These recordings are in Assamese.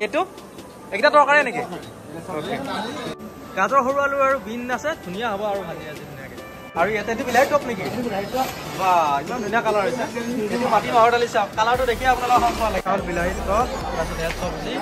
এইটো এইকেইটা তৰকাৰী নেকি গাজৰ সৰু আলু আৰু বিন আছে ধুনীয়া হ'ব আৰু ভাজি আছে ধুনীয়াকৈ আৰু ইয়াতে এইটো বিলাহী টপ নেকি বা ইমান ধুনীয়া কালাৰ হৈছে এইটো মাটি মাহৰ দালি চাওক কালাৰটো দেখি আপোনালোকৰ সন্মুখত লাগে চাউল বিলাহী টপ তাৰপিছত ইয়াত চব্জি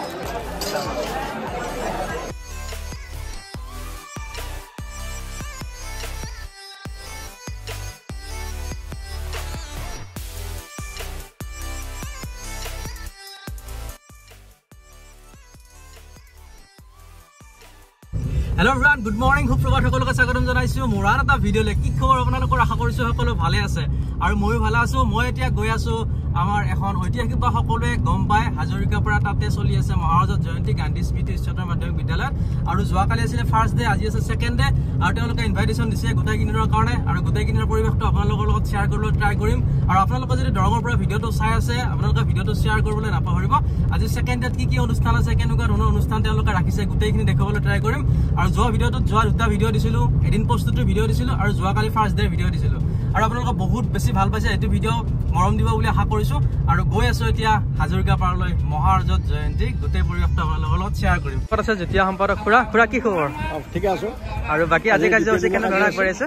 Hello everyone, good morning. সুপ্ৰভাত সকলোকে স্বাগতম জনাইছো মোৰ আন এটা ভিডিঅ'লৈ কি খবৰ আপোনালোকৰ আশা কৰিছো সকলো ভালে আছে আৰু ময়ো ভালে আছো মই এতিয়া গৈ আছো আমাৰ এখন ঐতিহাসিক বা সকলোৱে গম পায় হাজৰিকাপাৰা তাতে চলি আছে মহাৰাজা জয়ন্তী গান্ধী স্মৃতি উচ্চতৰ মাধ্যমিক বিদ্যালয়ত আৰু যোৱাকালি আছিলে ফাৰ্ষ্ট ডে আজি আছে ছেকেণ্ড ডে আৰু তেওঁলোকে ইনভাইটেশ্যন দিছে গোটেইখিনিৰ কাৰণে আৰু গোটেইখিনিৰ পৰিৱেশটো আপোনালোকৰ লগত শ্বেয়াৰ কৰিবলৈ ট্ৰাই কৰিম আৰু আপোনালোকে যদি দৰঙৰ পৰা ভিডিঅ'টো চাই আছে আপোনালোকে ভিডিঅ'টো শ্বেয়াৰ কৰিবলৈ নাপাহৰিব আজি ছেকেণ্ড ডেত কি অনুষ্ঠান আছে কেনেকুৱা ধৰণৰ অনুষ্ঠান তেওঁলোকে ৰাখিছে গোটেইখিনি দেখাবলৈ ট্ৰাই কৰিম আৰু যোৱা ভিডিঅ'টোত দুটা ভিডিঅ' দিছিলো এদিন প্ৰস্তুতিৰ ভিডিঅ' দিছিলো আৰু যোৱাকালি ফাৰ্ষ্ট ডে ভিডিঅ' দিছিলো আৰু আপোনালোকে বহুত বেছি ভাল পাইছে এইটো ভিডিঅ' মৰম দিব বুলি আশা কৰিছো আৰু গৈ আছো এতিয়া হাজৰিকাপাৰালৈ মহাৰাজা জয়ন্তী গোটেই পৰিৱেশটো আপোনালোকৰ লগত শ্বেয়াৰ কৰিম ক'ত আছে যেতিয়া সম্পাদক খুৰা কি খবৰ ঠিকে আছো আৰু বাকী আজি কাৰ্যসূচী কেনেধৰণে আগবাঢ়ি আছে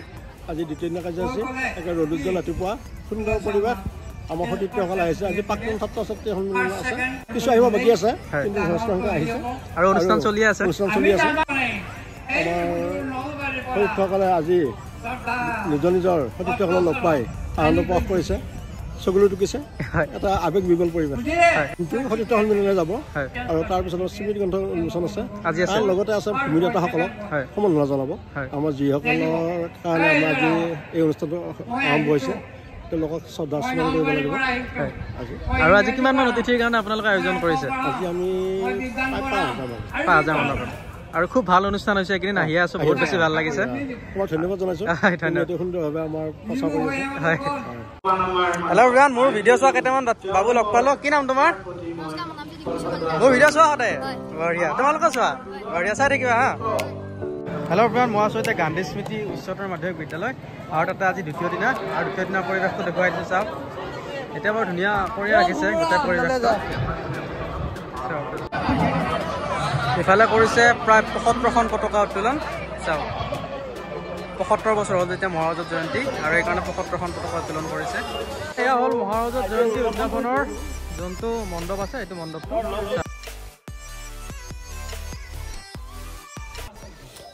আজি দ্বিতীয় দিনৰ কাৰ্যসূচী একে ৰ'দোজ্জ্বল ৰাতিপুৱা সুন্দৰ পৰিৱেশ আমাৰ সতীৰ্থসকল আহিছে আজি প্ৰাক্তন ছাত্ৰ ছাত্ৰী সন্মিলন আছে কিছু আহিব বাকী আছে কিন্তু সংখ্যা আহিছে আৰু অনুষ্ঠান চলি আছে আমাৰ সতীৰ্থসকলে আজি নিজৰ নিজৰ সতীৰ্থসকলক লগ পাই আনন্দ প্ৰকাশ কৰিছে চকুলো টুকিছে এটা আৱেগ বিবল পৰিৱেশ কিন্তু সতীৰ্থ সন্মিলনলৈ যাব আৰু তাৰপিছত স্মৃতি গ্ৰন্থ উন্মোচন আছে তাৰ লগতে আছে ভূমিদাতাসকলক সম্বৰ্ধনা জনাব আমাৰ যিসকলৰ কাৰণে আমাৰ আজি এই অনুষ্ঠানটো আৰম্ভ হৈছে তেওঁলোকক শ্ৰদ্ধা স্মৰণ কৰিব লাগিব আৰু আজি কিমানমান অতিথিৰ কাৰণে আপোনালোকে আয়োজন কৰিছে আজি আমি 5,000 মানৰ আৰু খুব ভাল অনুষ্ঠান হৈছে এইকেইদিন আহি আছো বহুত বেছি ভাল লাগিছে মই ধন্যবাদ জনাইছো ধন্যবাদ সুন্দৰভাৱে আমাৰ প্ৰচাৰ কৰি আছে হেল্ল' এভৰিৱান মোৰ ভিডিঅ' চোৱা কেইটামান বাবু লগ পালো কি নাম তোমাৰ মোৰ ভিডিঅ' চোৱা সদায় বঢ়িয়া তোমালোকে চোৱা বঢ়িয়া চাই থাকিবা হা হেল্ল' এভৰিৱান মই আছো এতিয়া গান্ধী স্মৃতি উচ্চতৰ মাধ্যমিক বিদ্যালয় আৰু তাতে আজি দ্বিতীয় দিনা আৰু দ্বিতীয় দিনৰ পৰিৱেশটো দেখুৱাই দিছোঁ চাওক এতিয়া বৰ ধুনীয়া কৰি ৰাখিছে গোটেই পৰিৱেশটো ইফালে কৰিছে প্ৰায় 75খন পতাকা উত্তোলন চাওক 75 বছৰ হ'ল যেতিয়া মহাৰাজা জয়ন্তী আৰু এইকাৰণে 75খন পতাকা উত্তোলন কৰিছে এয়া হ'ল মহাৰাজা জয়ন্তী উদযাপনৰ যোনটো মণ্ডপ আছে এইটো মণ্ডপটো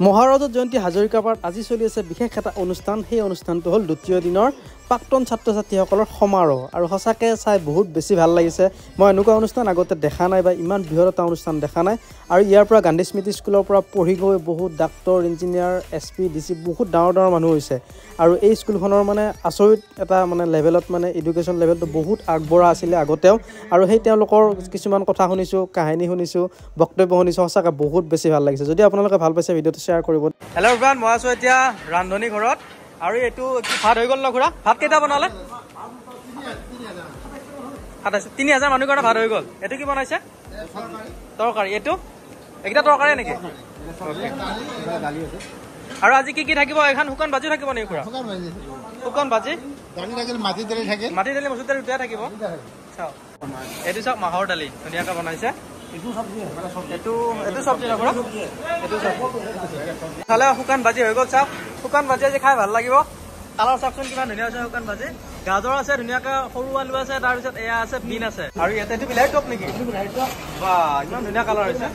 মহাৰাজা জয়ন্তী হাজৰিকাপাৰাত আজি চলি আছে বিশেষ এটা অনুষ্ঠান সেই অনুষ্ঠানটো হ'ল দ্বিতীয় দিনৰ প্ৰাক্তন ছাত্ৰ ছাত্ৰীসকলৰ সমাৰোহ আৰু সঁচাকৈ চাই বহুত বেছি ভাল লাগিছে মই এনেকুৱা অনুষ্ঠান আগতে দেখা নাই বা ইমান বৃহৎ এটা অনুষ্ঠান দেখা নাই আৰু ইয়াৰ পৰা গান্ধী স্মৃতি স্কুলৰ পৰা পঢ়ি গৈ বহুত ডাক্তৰ ইঞ্জিনিয়াৰ SP DC বহুত ডাঙৰ মানুহ হৈছে আৰু এই স্কুলখনৰ মানে আচৰিত এটা মানে লেভেলত মানে এডুকেশ্যন লেভেলটো বহুত আগবঢ়া আছিলে আগতেও আৰু সেই তেওঁলোকৰ কিছুমান কথা শুনিছোঁ কাহিনী শুনিছোঁ বক্তব্য শুনিছোঁ সঁচাকৈ বহুত বেছি ভাল লাগিছে যদি আপোনালোকে ভাল পাইছে ভিডিঅ'টো শ্বেয়াৰ কৰিব হেল্ল' এভৰিৱান মই আছোঁ এতিয়া ৰান্ধনী ঘৰত আৰু এইটো ভাত হৈ গ'ল ন খুৰা ভাত কেইটা বনালে 3,000 মানুহৰ কাৰণে ভাত হৈ গ'ল এইটো কি বনাইছে তৰকাৰী এইটো এইকেইটা তৰকাৰী নেকি আৰু আজি কি থাকিব এখন শুকান ভাজি থাকিব নেকি খুৰা শুকান ভাজি মাটি দালি মচুৰ দালি দুটাই থাকিব চাওক এইটো চাওক মাহৰ দালি ধুনীয়াকৈ বনাইছে এইটো চব্জি ন খুৰা এইটো খালে শুকান ভাজি হৈ গ'ল চাওক শুকান ভাজি আজি খাই ভাল লাগিব কালাৰ চাওকচোন কিমান ধুনীয়া আছে শুকান ভাজি গাজৰ আছে ধুনীয়াকৈ সৰু আলু আছে তাৰপিছত এয়া আছে বিন আছে আৰু ইয়াতে এইটো বিলাহী টপ নেকি বা ইমান ধুনীয়া কালাৰ হৈছে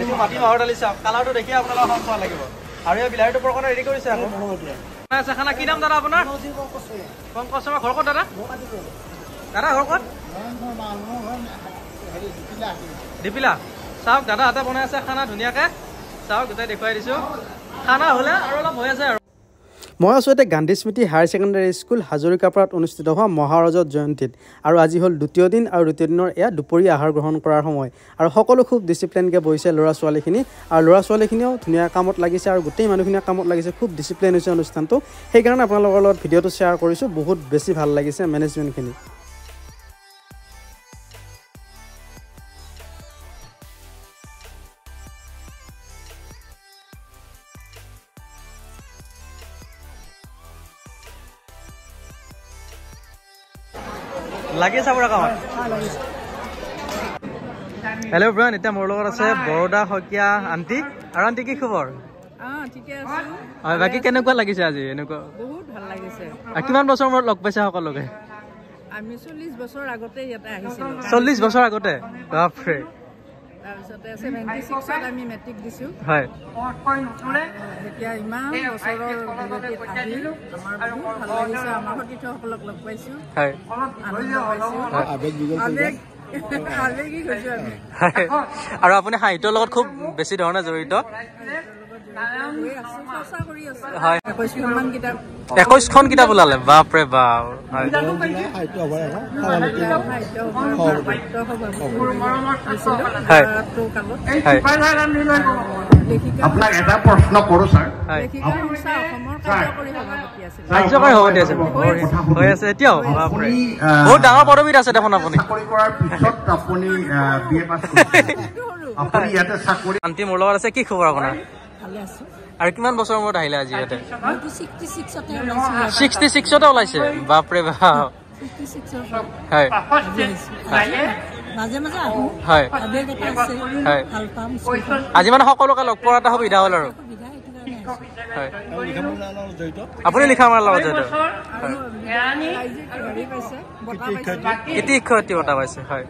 এইটো মাটি মাহৰ দালি চাওক কালাৰটো দেখি আপোনালোকৰ সন্মুখত লাগিব আৰু এই বিলাহী টপৰ কাৰণে ৰেডি কৰিছে আকৌ আছে খানা কি নাম দাদা আপোনাৰ পংকজ শৰ্মা ঘৰ ক'ত দাদা ঘৰ ক'ত দীপিলা চাওক দাদা হাতে বনাই আছে খানা ধুনীয়াকৈ চাওক গোটেই দেখুৱাই দিছোঁ খানা হ'লে আৰু অলপ হৈ আছে আৰু মই আছোঁ এতিয়া গান্ধী স্মৃতি হায়াৰ ছেকেণ্ডেৰী স্কুল হাজৰিকাপাৰাত অনুষ্ঠিত হোৱা মহাৰাজা জয়ন্তীত আৰু আজি হ'ল দ্বিতীয় দিন আৰু দ্বিতীয় দিনৰ এয়া দুপৰীয়া আহাৰ গ্ৰহণ কৰাৰ সময় আৰু সকলো খুব ডিচিপ্লিনকৈ বহিছে ল'ৰা ছোৱালীখিনি আৰু ল'ৰা ছোৱালীখিনিও ধুনীয়া কামত লাগিছে আৰু গোটেই মানুহখিনিয়ে কামত লাগিছে খুব ডিচিপ্লিন হৈছে অনুষ্ঠানটো সেইকাৰণে আপোনালোকৰ লগত ভিডিঅ'টো শ্বেয়াৰ কৰিছোঁ বহুত বেছি ভাল লাগিছে মেনেজমেণ্টখিনি লাগি আছে পুৰা কামত হেল্ল' ব্ৰান, এতিয়া মোৰ লগত আছে বৰদা শইকীয়া আণ্টি। আৰু আণ্টি কি খবৰ? বাকী কেনেকুৱা লাগিছে আজি? এনেকুৱা বহুত ভাল লাগিছে। কিমান বছৰ মূৰত লগ পাইছে সকলোকে? আমি 40 বছৰ আগতে ইয়াতে আহিছিলো। 40 বছৰ আগতে? বাপৰে। তাৰপিছতে 76ত আমি মেট্ৰিক দিছো। হয়। এতিয়া ইমান বছৰৰ বিৰতিত আহি আমাৰ বহুত ভাল লাগিছে। আমাৰ সতীৰ্থসকলক লগ পাইছো। হয়। আনন্দ পাইছো। আবেগিক হৈছো আমি। আৰু আপুনি সাহিত্যৰ লগত খুব বেছি ধৰণে জড়িত। 21খন কিতাপ ওলালে? বাপৰে বাপ। আপোনাক এটা প্ৰশ্ন কৰো ছাৰ। কাৰ্যকৰী সভাপতি আছে হৈ আছে এতিয়াও? বাপৰে, বহুত ডাঙৰ পদবীত আছে দেখোন আপুনি। চাকৰি কৰাৰ পিছত আপুনি BA পাছ কৰিছে, আপুনি ইয়াতে চাকৰি। আণ্টি মোৰ লগত আছে, কি খবৰ আপোনাৰ? আৰু কিমান বছৰৰ মূৰত আহিলে আজি ইয়াতে? 66তে ওলাইছে? বাপৰে বাপ। হয় হয়। আজি মানে সকলোকে লগ পোৱাৰ এটা সুবিধা হ'ল আৰু। হয়, আপুনি লিখা মেলাৰ লগত জড়িত? কৃতি শিক্ষয়িত্ৰী বঁটা পাইছে। হয়।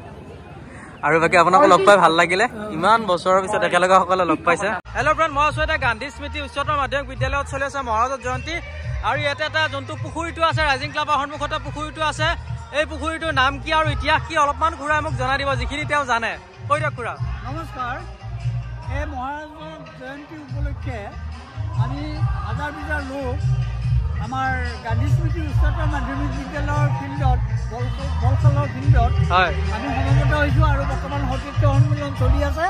আৰু বাকী আপোনাক লগ পাই ভাল লাগিলে, ইমান বছৰৰ পিছত একেলগে সকলে লগ পাইছে। হেল্ল' ফ্ৰেণ্ড, মই আছো এতিয়া গান্ধী স্মৃতি উচ্চতৰ মাধ্যমিক বিদ্যালয়ত চলি আছে মহাৰাজৰ জয়ন্তী। আৰু ইয়াতে এটা যোনটো পুখুৰীটো আছে, ৰাইজিং ক্লাবৰ সন্মুখতে পুখুৰীটো আছে, এই পুখুৰীটোৰ নাম কি আৰু ইতিহাস কি অলপমান খুৰাই মোক জনাই দিব, যিখিনি তেওঁ জানে। কৈ দিয়ক খুৰা। নমস্কাৰ। এই মহাৰাজৰ জয়ন্তী উপলক্ষে আমি হাজাৰ হাজাৰ লোক আমাৰ গান্ধী স্মৃতি উচ্চতৰ মাধ্যমিক বিদ্যালয়ৰ ফিল্ডত, বলখালৰ ফিল্ডত আমি সমবেত হৈছোঁ। আৰু বৰ্তমান সতীৰ্থ সন্মিলন চলি আছে।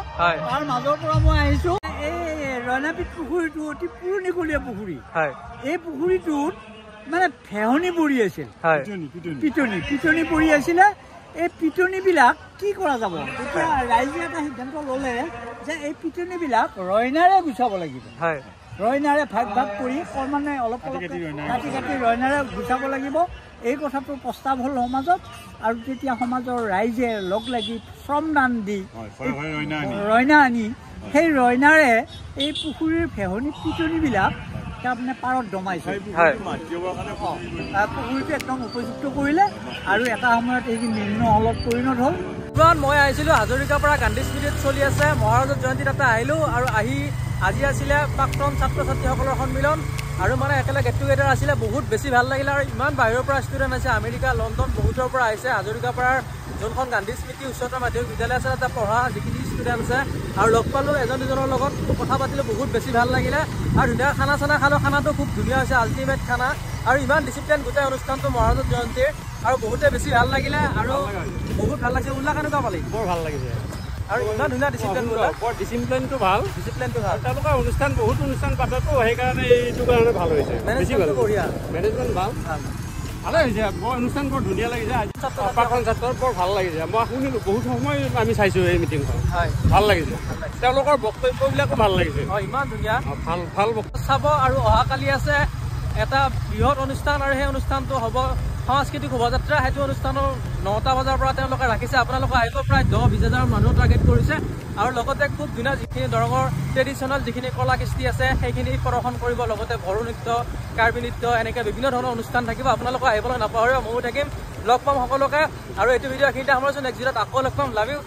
তাৰ মাজৰ পৰা মই আহিছোঁ। এই ৰয়নাপীঠ পুখুৰীটো অতি পুৰণিকলীয়া পুখুৰী। এই পুখুৰীটোত মানে ফেহনি পৰি আছিল, পিটনি পৰি আছিলে। এই পিটনিবিলাক কি কৰা যাব? তেতিয়া ৰাইজে এটা সিদ্ধান্ত ল'লে যে এই পিটনিবিলাক ৰয়নাৰে গুচাব লাগিব। ৰয়নাৰে ভাগ ভাগ কৰি মানে অলপ কাটি কাটি ৰয়নাৰে গুচাব লাগিব। এই কথাটো প্ৰস্তাৱ হ'ল সমাজত। আৰু তেতিয়া সমাজৰ ৰাইজে লগ লাগি শ্ৰমদান দি ৰয়না আনি সেই ৰয়নাৰে এই পুখুৰীৰ ফেহনি পিটনিবিলাক তাৰমানে পাৰত দমাইছে। পুখুৰীটো একদম উপযুক্ত কৰিলে আৰু এটা সময়ত এই নিম্ন হলত পৰিণত হ'ল। মই আহিছিলোঁ হাজৰিকাৰ পৰা গান্ধী স্মৃতিত চলি আছে মহাৰাজৰ জয়ন্তী, তাতে আহিলোঁ। আৰু আজি আছিলে প্ৰাক্তন ছাত্ৰ ছাত্ৰীসকলৰ সন্মিলন। আৰু মানে একেলগে গেট টুগেডাৰ আছিলে, বহুত বেছি ভাল লাগিলে। আৰু ইমান বাহিৰৰ পৰা ষ্টুডেণ্ট আছে, আমেৰিকা, লণ্ডন, বহুতৰ পৰা আহিছে। হাজৰিকাৰ পৰা যোনখন গান্ধী স্মৃতি উচ্চতৰ মাধ্যমিক বিদ্যালয় আছে তাতে পঢ়া যিখিনি ষ্টুডেণ্ট আছে। আৰু লগ পালোঁ, এজন দুজনৰ লগত কথা পাতিলোঁ, বহুত বেছি ভাল লাগিলে। আৰু ধুনীয়া খানা চানা খালোঁ, খানাটো খুব ধুনীয়া হৈছে, আল্টিমেট খানা। আৰু ইমান ডিচিপ্লিন গোটেই অনুষ্ঠানটো মহাৰাজৰ জয়ন্তীৰ, আৰু বহুতে বেছি ভাল লাগিলে। আৰু বহুত ভাল লাগিছে। উল্লাহ কেনেকুৱা পালি? বৰ ভাল লাগিছে। আৰু ইমান ধুনীয়া ডিচিপ্লিন, বৰ ডিচিপ্লিনটো ভাল। তেওঁলোকৰ অনুষ্ঠান বহুত অনুষ্ঠান পাতেতো, সেইকাৰণে এইটো কাৰণে ভাল হৈছে। মেনেজমেণ্টটো বঢ়িয়া, মেনেজমেণ্ট ভাল, ভালে হৈছে। বৰ অনুষ্ঠান বৰ ধুনীয়া লাগিছে। প্ৰাক্তন ছাত্ৰৰ বৰ ভাল লাগিছে। মই শুনিলোঁ, বহুত সময় আমি চাইছোঁ এই মিটিংখন, ভাল লাগিছে। তেওঁলোকৰ বক্তব্যবিলাকো ভাল লাগিছে। ইমান ধুনীয়া, ভাল ভাল বক্তব্য চাব। আৰু অহাকালি আছে এটা বৃহৎ অনুষ্ঠান, আৰু সেই অনুষ্ঠানটো হ'ব সাংস্কৃতিক শোভাযাত্ৰা। সেইটো অনুষ্ঠানৰ 9টা বজাৰ পৰা তেওঁলোকে ৰাখিছে। আপোনালোকে আহিব, প্ৰায় 10-20 হাজাৰ মানুহ টাৰ্গেট কৰিছে। আৰু লগতে খুব ধুনীয়া যিখিনি দৰঙৰ ট্ৰেডিশ্যনেল যিখিনি কলা কৃষ্টি আছে সেইখিনি প্ৰদৰ্শন কৰিব। লগতে বড়ো নৃত্য, কাৰ্বি নৃত্য, এনেকৈ বিভিন্ন ধৰণৰ অনুষ্ঠান থাকিব। আপোনালোকে আহিবলৈ নাপাহৰিব, ময়ো থাকিম, লগ পাম সকলোকে। আৰু এইটো ভিডিঅ' এইখিনিতে সামৰিছোঁ, নেক্সট ভিডিঅ'ত আকৌ লগ পাম। Love you.